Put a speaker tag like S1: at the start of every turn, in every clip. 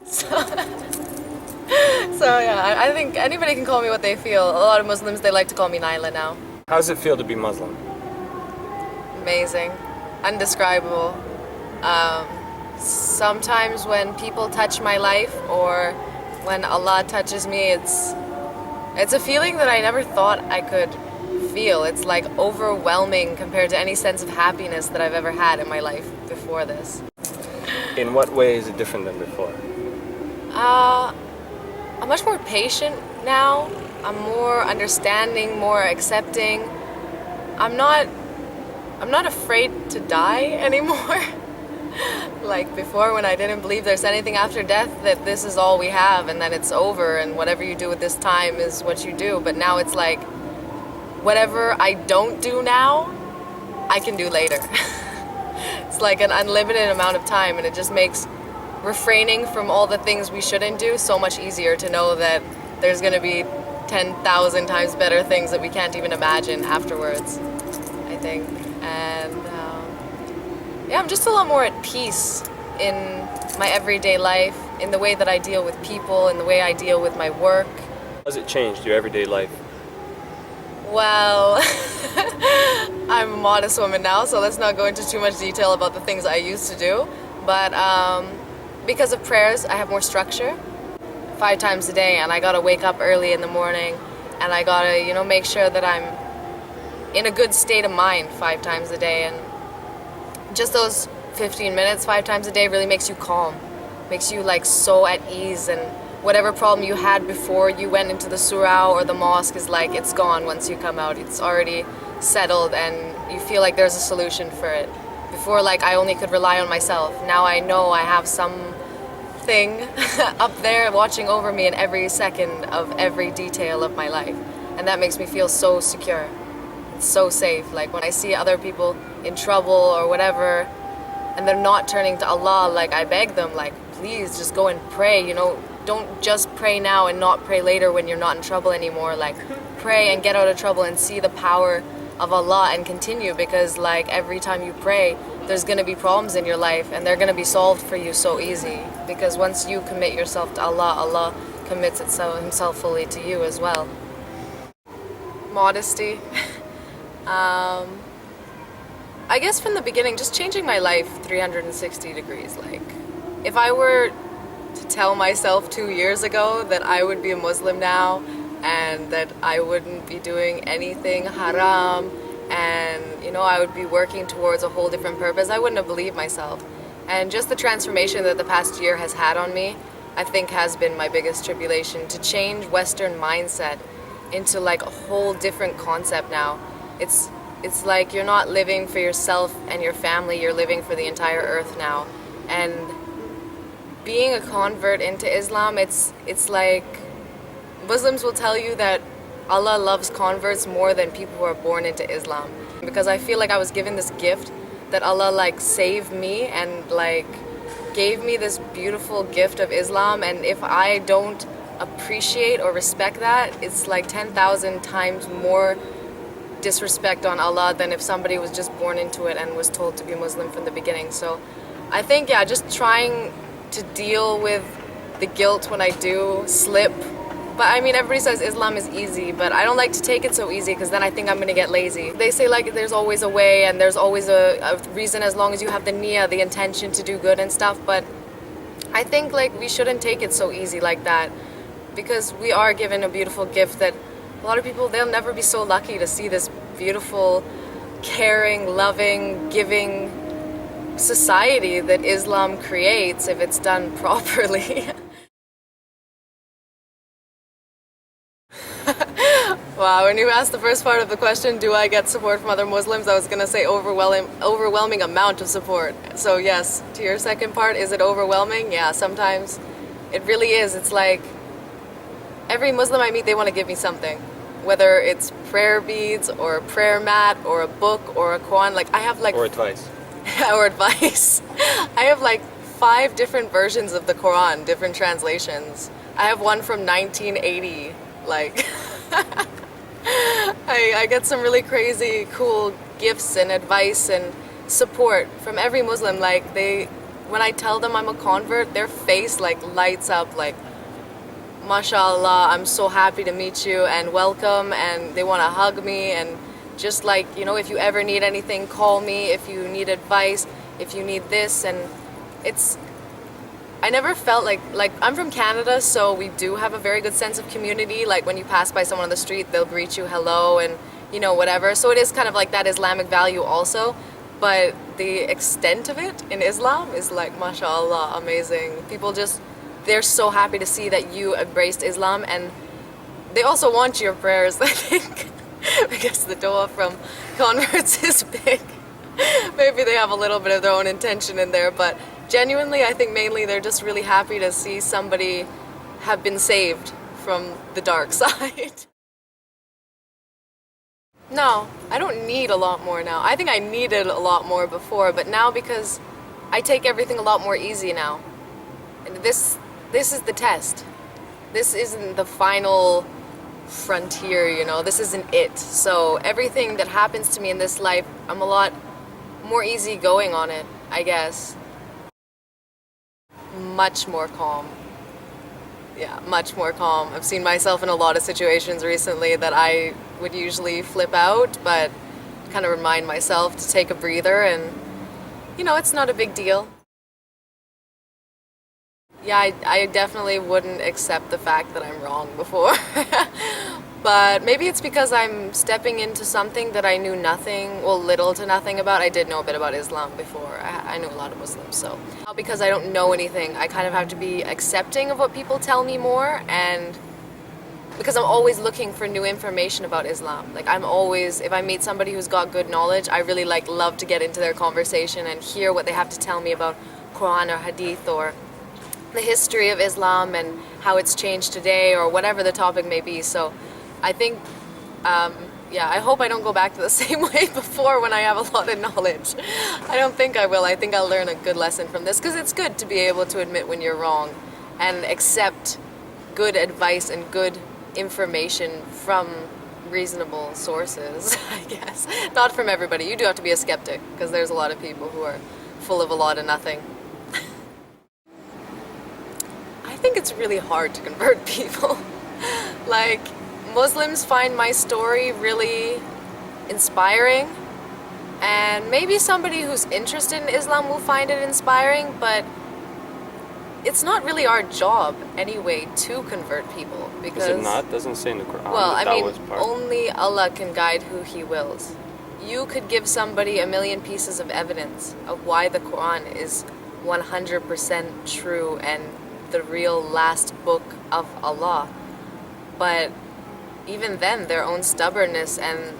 S1: So, so yeah, I think anybody can call me what they feel. A lot of Muslims, they like to call me Naila now.
S2: How does it feel to be Muslim?
S1: Amazing, undescribable. Sometimes when people touch my life or when Allah touches me, it's a feeling that I never thought I could feel. It's like overwhelming compared to any sense of happiness that I've ever had in my life before this.
S2: In what way is it different than before?
S1: I'm much more patient now. I'm more understanding, more accepting. I'm not afraid to die anymore. Like before, when I didn't believe there's anything after death, that this is all we have and then it's over and whatever you do with this time is what you do. But now it's like, whatever I don't do now, I can do later. It's like an unlimited amount of time, and it just makes refraining from all the things we shouldn't do so much easier to know that there's gonna be 10,000 times better things that we can't even imagine afterwards, I think. And yeah, I'm just a lot more at peace in my everyday life, in the way that I deal with people, in the way I deal with my work.
S2: How has it changed your everyday life?
S1: Well, I'm a modest woman now, so let's not go into too much detail about the things I used to do. But because of prayers, I have more structure. 5 times a day, and I gotta wake up early in the morning, and I gotta, you know, make sure that I'm in a good state of mind 5 times a day. And just those 15 minutes 5 times a day really makes you calm, makes you like so at ease, and whatever problem you had before you went into the surah or the mosque is like, it's gone once you come out. It's already settled and you feel like there's a solution for it. Before, like, I only could rely on myself. Now I know I have something up there watching over me in every second of every detail of my life. And that makes me feel so secure. It's so safe. Like when I see other people in trouble or whatever and they're not turning to Allah, like I beg them, like, please just go and pray, you know. Don't just pray now and not pray later when you're not in trouble anymore. Like, pray and get out of trouble and see the power of Allah and continue, because like every time you pray, there's gonna be problems in your life and they're gonna be solved for you so easy. Because once you commit yourself to Allah, Allah commits himself fully to you as well. Modesty. I guess from the beginning, just changing my life 360 degrees. Like, if I were to tell myself 2 years ago that I would be a Muslim now and that I wouldn't be doing anything haram and, you know, I would be working towards a whole different purpose, I wouldn't have believed myself. And just the transformation that the past year has had on me, I think has been my biggest tribulation, to change Western mindset into like a whole different concept now. It's like you're not living for yourself and your family, you're living for the entire earth now. And being a convert into Islam, it's like Muslims will tell you that Allah loves converts more than people who are born into Islam. Because I feel like I was given this gift that Allah like saved me and like gave me this beautiful gift of Islam, and if I don't appreciate or respect that, it's like 10,000 times more disrespect on Allah than if somebody was just born into it and was told to be Muslim from the beginning. So I think, yeah, just trying to deal with the guilt when I do slip. But I mean, everybody says Islam is easy, but I don't like to take it so easy because then I think I'm gonna get lazy. They say like there's always a way and there's always a reason as long as you have the niyyah, the intention to do good and stuff, but I think like we shouldn't take it so easy like that, because we are given a beautiful gift that a lot of people, they'll never be so lucky to see this beautiful, caring, loving, giving society that Islam creates if it's done properly. Wow, when you asked the first part of the question, do I get support from other Muslims, I was going to say overwhelming amount of support. So yes, to your second part, is it overwhelming? Yeah, sometimes it really is. It's like every Muslim I meet, they want to give me something. Whether it's prayer beads or a prayer mat or a book or a Quran, like I have like...
S2: Or advice.
S1: Or advice. I have like 5 different versions of the Quran, different translations. I have one from 1980, like... I get some really crazy, cool gifts and advice and support from every Muslim. Like they when I tell them I'm a convert, their face like lights up like, mashallah, I'm so happy to meet you and welcome, and they want to hug me, and just like, you know, if you ever need anything, call me, if you need advice, if you need this. And it's, I never felt like I'm from Canada, so we do have a very good sense of community. Like when you pass by someone on the street, they'll greet you hello and, you know, whatever. So it is kind of like that Islamic value also, but the extent of it in Islam is like, mashallah, amazing. People just, they're so happy to see that you embraced Islam, and they also want your prayers, I think. I guess the dua from converts is big. Maybe they have a little bit of their own intention in there, but genuinely, I think mainly they're just really happy to see somebody have been saved from the dark side. No, I don't need a lot more now. I think I needed a lot more before, but now because I take everything a lot more easy now. And this is the test. This isn't the final frontier, you know, this isn't it. So everything that happens to me in this life, I'm a lot more easygoing on it, I guess. Much more calm. Yeah, much more calm. I've seen myself in a lot of situations recently that I would usually flip out, but kind of remind myself to take a breather and, you know, it's not a big deal. Yeah, I definitely wouldn't accept the fact that I'm wrong before. But maybe it's because I'm stepping into something that I knew nothing, well, little to nothing about. I did know a bit about Islam before. I knew a lot of Muslims, so. Because I don't know anything, I kind of have to be accepting of what people tell me more, and because I'm always looking for new information about Islam. Like I'm always, if I meet somebody who's got good knowledge, I really love to get into their conversation and hear what they have to tell me about Quran or Hadith or the history of Islam and how it's changed today or whatever the topic may be. So I think, yeah, I hope I don't go back to the same way before when I have a lot of knowledge. I don't think I will. I think I'll learn a good lesson from this, because it's good to be able to admit when you're wrong and accept good advice and good information from reasonable sources, I guess. Not from everybody. You do have to be a skeptic, because there's a lot of people who are full of a lot of nothing. I think it's really hard to convert people. Like, Muslims find my story really inspiring, and maybe somebody who's interested in Islam will find it inspiring, but it's not really our job anyway to convert people, because...
S2: Is it not? Doesn't say in the Quran.
S1: Well, I mean,
S2: part.
S1: only Allah can guide who He wills. You could give somebody a million pieces of evidence of why the Quran is 100% true and the real last book of Allah, but even then their own stubbornness and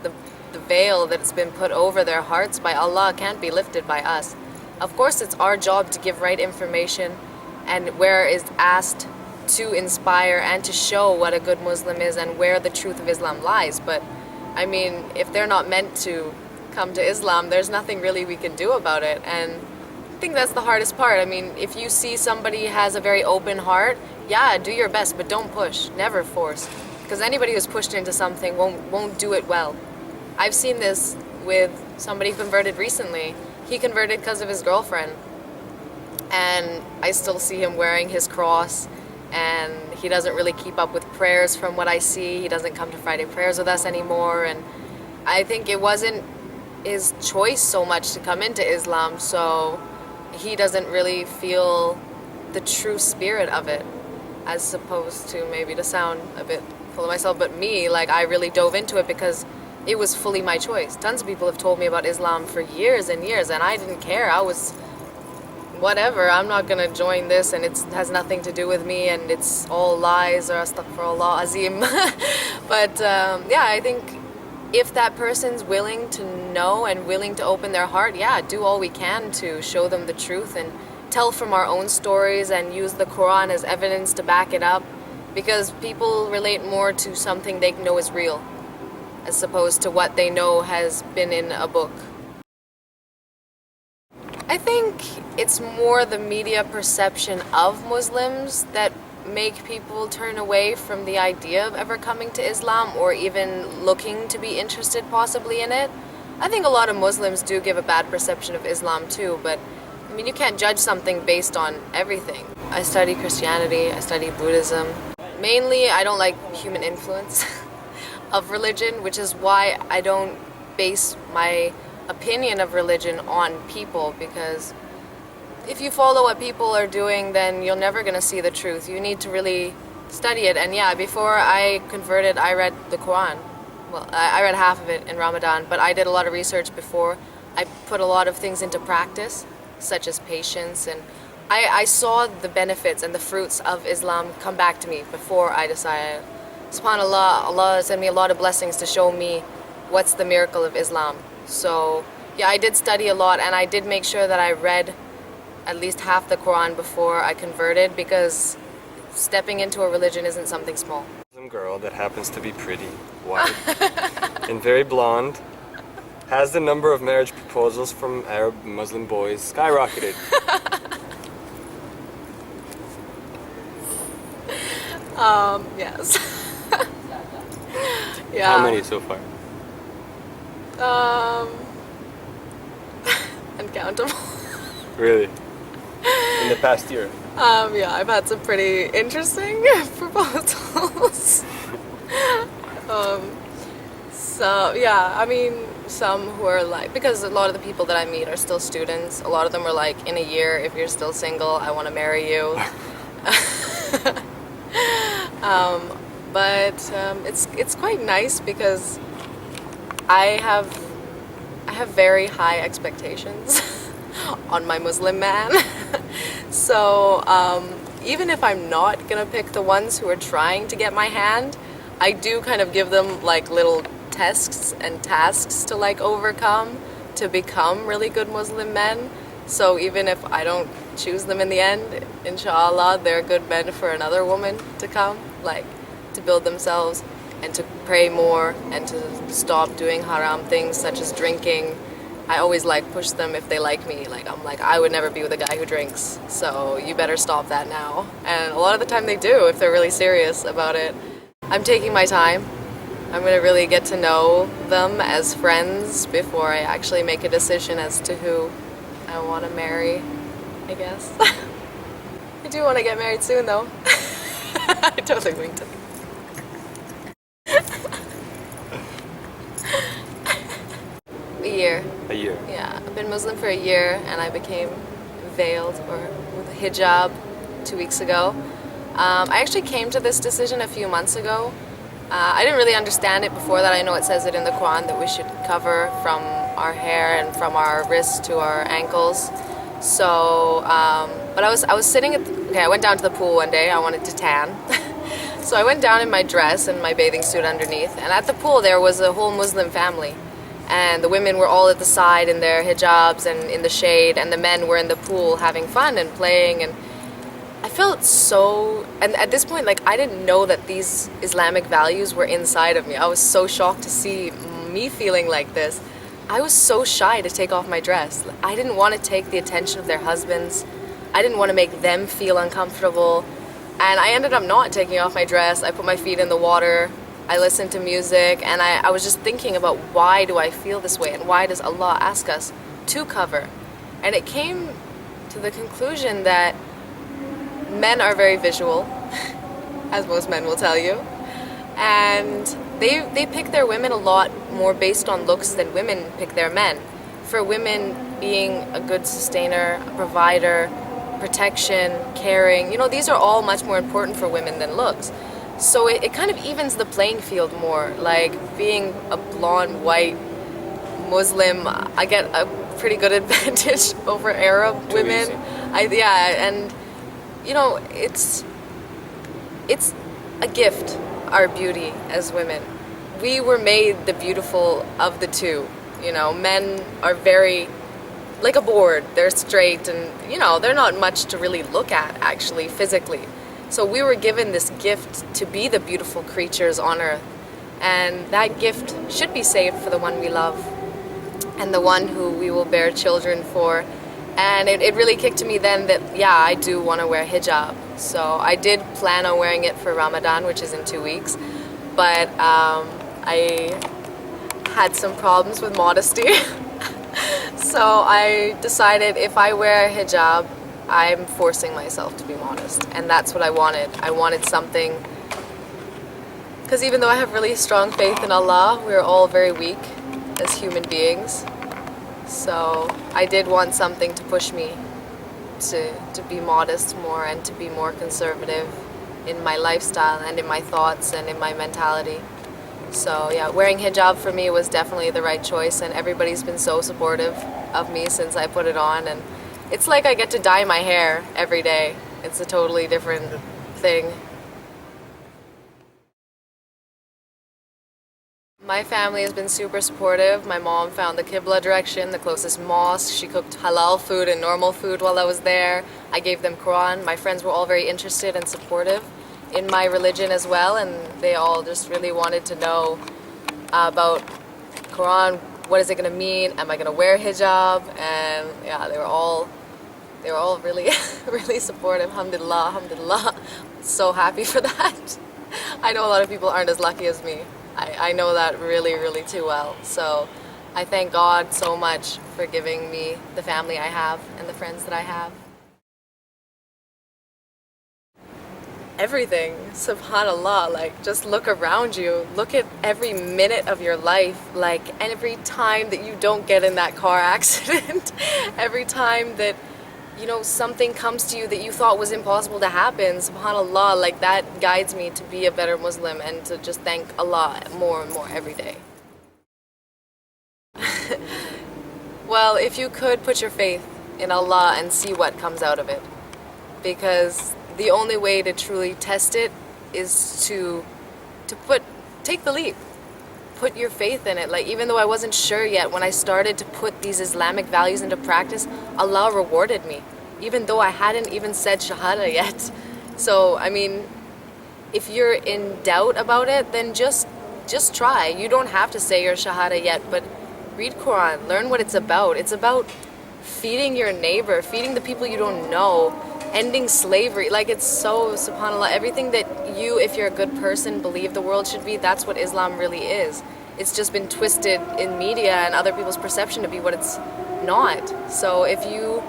S1: the veil that's been put over their hearts by Allah can't be lifted by us. Of course, it's our job to give right information, and where is asked to inspire and to show what a good Muslim is and where the truth of Islam lies. But I mean, if they're not meant to come to Islam, there's nothing really we can do about it. And I think that's the hardest part. I mean, if you see somebody has a very open heart, yeah, do your best, but don't push, never force. Because anybody who's pushed into something won't do it well. I've seen this with somebody who converted recently. He converted because of his girlfriend, and I still see him wearing his cross, and he doesn't really keep up with prayers from what I see. He doesn't come to Friday prayers with us anymore, and I think it wasn't his choice so much to come into Islam, so he doesn't really feel the true spirit of it, as opposed to, maybe to sound a bit full of myself, but me, like, I really dove into it because it was fully my choice. Tons of people have told me about Islam for years and years, and I didn't care. I was, whatever, I'm not gonna join this, and it has nothing to do with me, and it's all lies, or astaghfirullah azim. But yeah, I think if that person's willing to know and willing to open their heart, yeah, do all we can to show them the truth and tell from our own stories and use the Quran as evidence to back it up, because people relate more to something they know is real as opposed to what they know has been in a book. I think it's more the media perception of Muslims that make people turn away from the idea of ever coming to Islam or even looking to be interested possibly in it. I think a lot of Muslims do give a bad perception of Islam too, but mean, you can't judge something based on everything. I study Christianity, I study Buddhism. Mainly, I don't like human influence of religion, which is why I don't base my opinion of religion on people, because if you follow what people are doing, then you're never going to see the truth. You need to really study it. And yeah, before I converted, I read the Quran. Well, I read half of it in Ramadan, but I did a lot of research before. I put a lot of things into practice, such as patience, and I saw the benefits and the fruits of Islam come back to me before I decided. SubhanAllah, Allah sent me a lot of blessings to show me what's the miracle of Islam. So yeah, I did study a lot, and I did make sure that I read at least half the Quran before I converted, because stepping into a religion isn't something small.
S2: Muslim girl that happens to be pretty, white, and very blonde has the number of marriage proposals from Arab Muslim boys skyrocketed.
S1: Yes. Yeah.
S2: How many so far?
S1: Uncountable.
S2: Really? In the past year?
S1: Yeah, I've had some pretty interesting proposals. So yeah, I mean, some who are like, because a lot of the people that I meet are still students. A lot of them are like, in a year, if you're still single, I want to marry you. But it's quite nice, because I have very high expectations on my Muslim man. So even if I'm not gonna pick the ones who are trying to get my hand, I do kind of give them like little tests and tasks to like overcome to become really good Muslim men. So even if I don't choose them in the end, inshallah, they're good men for another woman to come, like to build themselves and to pray more and to stop doing haram things such as drinking. I always like push them if they like me. Like I'm like, I would never be with a guy who drinks, so you better stop that now. And a lot of the time they do if they're really serious about it. I'm taking my time. I'm gonna really get to know them as friends before I actually make a decision as to who I want to marry, I guess. I do want to get married soon though. I totally winked it. A year.
S2: A year?
S1: Yeah, I've been Muslim for a year, and I became veiled or with a hijab 2 weeks ago. I actually came to this decision a few months ago. I didn't really understand it before that. I know it says it in the Quran that we should cover from our hair and from our wrists to our ankles. So, but I was sitting at, I went down to the pool one day. I wanted to tan. So I went down in my dress and my bathing suit underneath, and at the pool there was a whole Muslim family. And the women were all at the side in their hijabs and in the shade, and the men were in the pool having fun and playing. And I felt so, and at this point, like, I didn't know that these Islamic values were inside of me. I was so shocked to see me feeling like this. I was so shy to take off my dress. I didn't want to take the attention of their husbands. I didn't want to make them feel uncomfortable. And I ended up not taking off my dress. I put my feet in the water. I listened to music, and I was just thinking about, why do I feel this way, and why does Allah ask us to cover? And it came to the conclusion that men are very visual, as most men will tell you, and they pick their women a lot more based on looks than women pick their men. For women, being a good sustainer, a provider, protection, caring, you know, these are all much more important for women than looks. So it kind of evens the playing field more. Like, being a blonde, white Muslim, I get a pretty good advantage over Arab women. Yeah, and you know, it's a gift, our beauty as women. We were made the beautiful of the two. You know, men are very like a board. They're straight, and you know, they're not much to really look at actually physically. So we were given this gift to be the beautiful creatures on earth, and that gift should be saved for the one we love and the one who we will bear children for. And it really kicked to me then that, yeah, I do want to wear hijab. So I did plan on wearing it for Ramadan, which is in 2 weeks, but I had some problems with modesty. So I decided if I wear a hijab, I'm forcing myself to be modest. And that's what I wanted. I wanted something, because even though I have really strong faith in Allah, we're all very weak as human beings. So I did want something to push me to be modest more and to be more conservative in my lifestyle and in my thoughts and in my mentality. So yeah, wearing hijab for me was definitely the right choice, and everybody's been so supportive of me since I put it on, and it's like I get to dye my hair every day. It's a totally different thing. My family has been super supportive. My mom found the Qibla direction, the closest mosque. She cooked halal food and normal food while I was there. I gave them Quran. My friends were all very interested and supportive in my religion as well, and they all just really wanted to know about Quran. What is it going to mean? Am I going to wear hijab? And yeah, they were all really really supportive. Alhamdulillah, alhamdulillah. So happy for that. I know a lot of people aren't as lucky as me. I know that really, really too well. So I thank God so much for giving me the family I have and the friends that I have. Everything, subhanallah, like just look around you, look at every minute of your life, like every time that you don't get in that car accident, every time that, you know, something comes to you that you thought was impossible to happen, subhanallah, like that guides me to be a better Muslim and to just thank Allah more and more every day. Well, if you could put your faith in Allah and see what comes out of it, because the only way to truly test it is to take the leap. Put your faith in it. Like, even though I wasn't sure yet, when I started to put these Islamic values into practice, Allah rewarded me, even though I hadn't even said Shahada yet. So, I mean, if you're in doubt about it, then just try. You don't have to say your Shahada yet, but read Quran, learn what it's about. It's about feeding your neighbor, feeding the people you don't know, ending slavery. Like, it's so, subhanAllah, everything that you, if you're a good person, believe the world should be, that's what Islam really is. It's just been twisted in media and other people's perception to be what it's not. So if you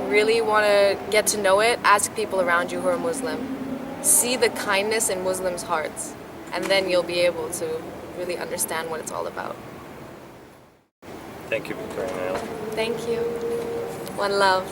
S1: really want to get to know it, ask people around you who are Muslim. See the kindness in Muslims' hearts, and then you'll be able to really understand what it's all about.
S2: Thank you, Victoria.
S1: Thank you. One love.